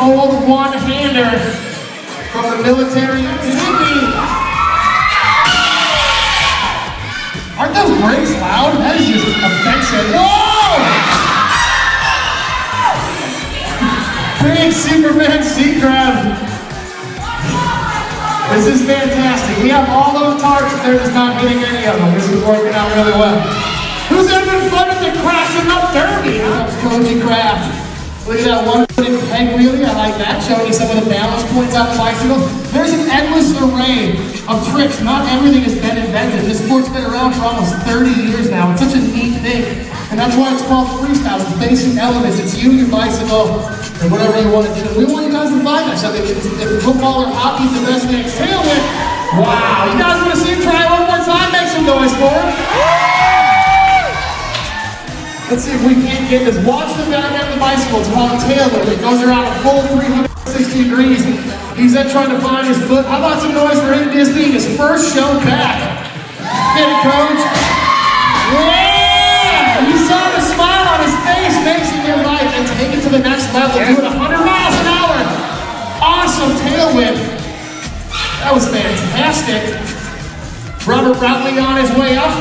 old one-hander from the military. Aren't those breaks loud? That is just offensive. Whoa! Big Superman sea crab. This is fantastic. We have all those targets, but they're just not hitting any of them. This is working out really well. Who's ever been fun at the crashing up derby? That's Koji Craft. Look at that one-footed peg wheelie. I like that. Showing you some of the balance points on the bicycle. There's an endless array of tricks. Not everything has been invented. This sport's been around for almost 30 years now. It's such a neat thing. And that's why it's called freestyle. It's basic elements. It's you, your bicycle, and whatever you want to do. We want you guys to find that. So if football or hockey is the best next tailwind, wow. You guys want to see him try it one more time? Make some noise for him. Let's see if we can't get this. Watch the guy on the bicycle. It's called a tailwind. It goes around a full 360 degrees. He's then trying to find his foot. How about some noise for him? This being his first show back. Get it, coach. Yeah! You saw the smile on his face. Makes it your life and take it to the next level. Do it 100 miles an hour. Awesome tailwind. That was fantastic. Robert Routley on his way up.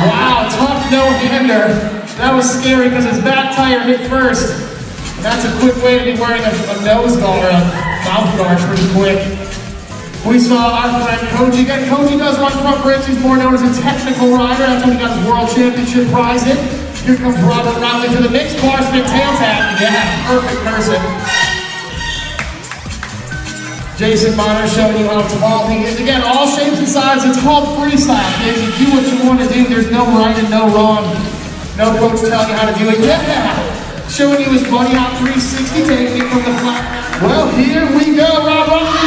Wow, tough no-hander. That was scary because his back tire hit first. And that's a quick way to be wearing a nose guard or a mouth guard pretty quick. We saw our friend Koji. Again, Koji does run front bridge. He's more known as a technical rider. That's when he got his world championship prize in. Here comes Robert Routley to the mixed bar spin tail tap. Yeah, perfect person. Jason Bonner showing you how tall he is. Again, all shapes and sizes. It's called freestyle. Kids, you do what you want to do. There's no right and no wrong. No coach telling you how to do it. Yeah! Showing you his bunny hop 360 technique from the flat. Well, here we go, Rob Routley.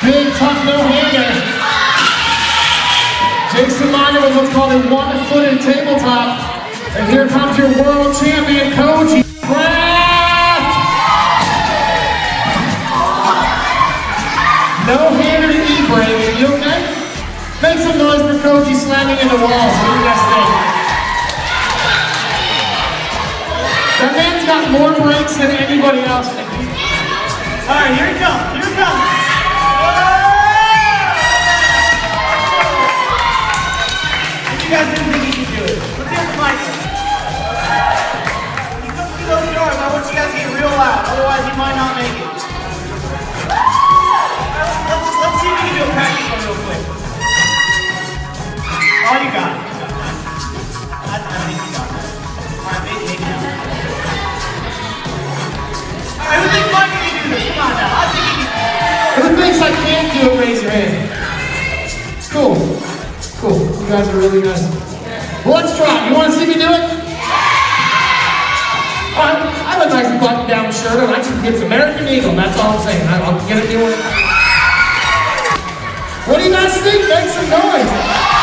Big tough no-hander. Jason Bonner with what's called a one-footed tabletop. And here comes your world champion, Koji Craft. No-hander to E-brake. You okay? Make some noise for Koji slamming into walls. What do you guys think? That man's got more brakes than anybody else. All right, here he comes. Here he comes. If you guys didn't think he could do it, let's hear from Michael. When you come through those doors, I want you guys to get real loud. Otherwise, you might not make it. Let's see if we can do a practice one real quick. Oh, you got it. I think you got it. Alright, maybe now. Alright, who thinks Mike can do this? Come on now. I think he can. Who thinks I can't do it? Raise your hand. It's cool. It's cool. You guys are really nice. Well, let's try. You want to see me do it? Alright, I have a nice button-down shirt and I can get American Eagle. That's all I'm saying. I'll get it doing it. What do you guys think? Make some noise.